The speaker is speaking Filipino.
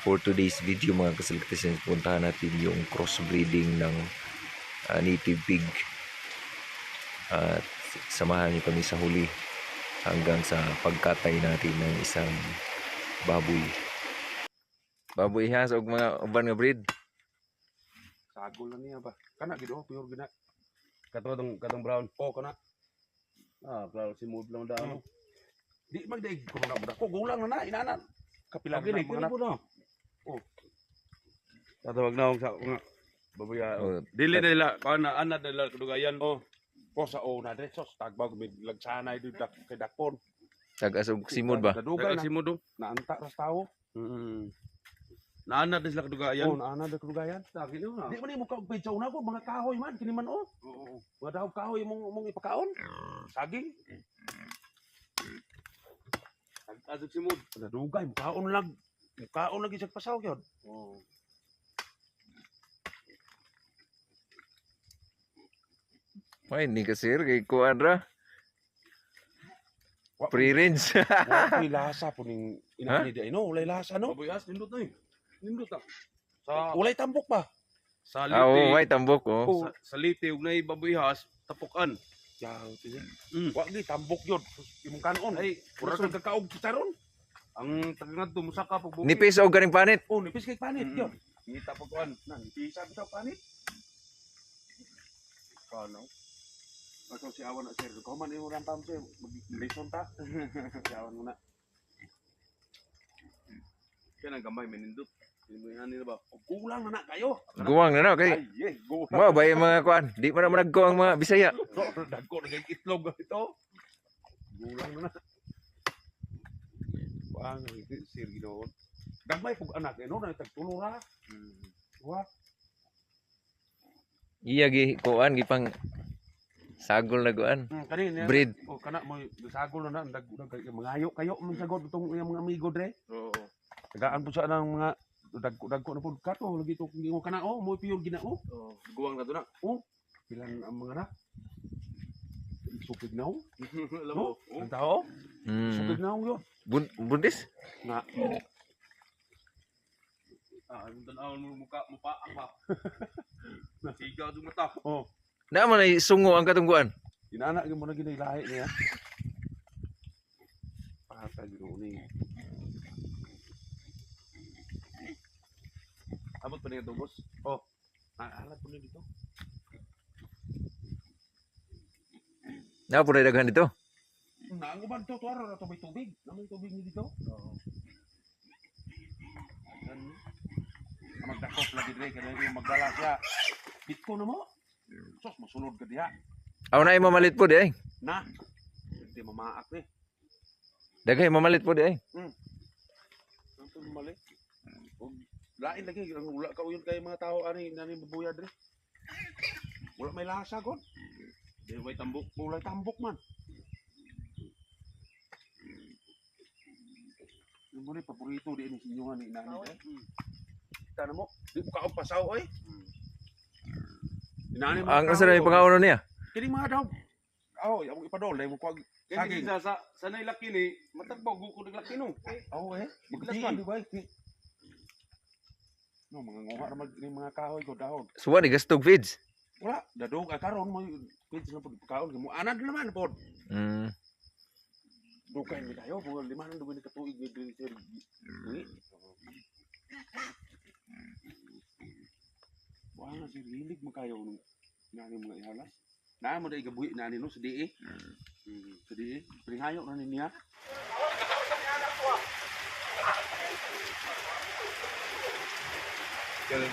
For today's video mga kasalkatisan, puntahan natin yung crossbreeding ng native pig. At samahan niyo kami sa huli hanggang sa pagkatay natin ng isang baboy. Baboy ha, sa mga uban nga breed. Sagol na niya ba? Kana gid oh, pure gina. Katong brown po kana. Klaro si mood lang daw. Di magdaig ko na budak ko gulang na inanan. Kapilang na mga anak. Oh. Tatawag na ako sa mga baboy. Dili na nila kana anad nila kadugayan. Oh. Po sa o na dire sos tagbag med lagsanay dud kay dakpon. Tag-asog simod ba? Kadugay na simod do. Naanta ras tawo. Naanad sila kadugayan. Oh, naanad kadugayan. Dagin yo na. Di man imo ka pizza una ko mga kahoy man kini man oh. Oo. Mga daw kahoy mong ipakaon. Saging. Asog simod. Kadugay mukaon lang. Mukaon lagi sa pasaw gyud. Oo. Ay, hindi ka sir, kay kuan ra. Free range. May lasa po ning inani di no, ulay lasa no. Babuyas nindot na eh. Nindot ta. Sa ulay tambok ba? Sa liti. Oo, may tambok oh. Sa liti ug nay babuyas tapukan. Yaw tiya. Wa gi tambok yun. Imong kanon. Ay, pura ka kakaog taron. Ang tagngadto musaka pag buki. Nipis og ganing panit. Oh, nipis kay panit yun. Kita po kuan. Nang nipisa bitaw panit. Kano? Ako si awan na sir. Ko man imo rampam sir. Mag-lison ta. Si awan mo na. Kaya nang gamay menindot. Imo yan nila ba? Kulang na kayo. Guwang na kay. Ay, guwang. Mao ba yung mga kuan? Di man nagko ang mga Bisaya. Dagko na kay itlog ito. Gulang na. Wang sir Ginoo. Gamay pug anak no na tagtulo ra. Wa. Iya gi kuan gi pang sagol na kuan. Kanina Breed. o kana mo sagol na dagdag mangayo kayo man sagod itong mga amigo dre. Oo. Tagaan po sa ng mga dagko na pud kato lagi to kung imo kana oh mo piyon ginao. Oo. Guwang na to na. Oh. Pilan ang mga na. Supig na oh. Alam mo. Ang tao. Supig na oh. Bundis? Na. Ang tanaw mo mukha mo pa apa. Nasigaw du mata. Oh. Na man ay sungo ang katungguan. Inana gyud mo na ginay lahi niya. Pata gyud ni. Abot pa niya to, boss. Oh. Alat po niya dito. Na po daghan dito. Naanguban to ara ra to may tubig. Namay tubig ni dito. Oo. Magdakop lagi dire kada yung magdala siya. Bitko na mo. Sos masulod ka diha. Aw na mamalit po di ay. Na. Hindi mamaak ni. Daghay mamalit po di ay. Ano mamalit? Lain lagi ang wala ka uyon kay mga tao ani nani mabuya dire. Wala may lasa god. Di way tambok, wala tambok man. Yung muli paborito di ni sinyo ni nani dire. Tana mo, di mo kaog pasaw oy. Inani mo. Ang asa na yung pangauno niya? Kini mga daw. Oh, yung ipadol dai mo kuag saging. Sa nay laki ni matagbaw ko naglaki no. Oh eh. Maglas man di ba? No, mga nguha naman ni mga kahoy ko dahon. Suwa ni gastog feeds. Wala, dadog karon mo pwede na pud kaon mo anad naman pod. Dugay mi kayo, bugal lima nang dugay ni katuig ni sir. Wala sir, hilig mo kayo nung nani mga ihalas. Na mo dai gabuhi nani no sa DE. Sa DE, pringhayo na niya. Kaya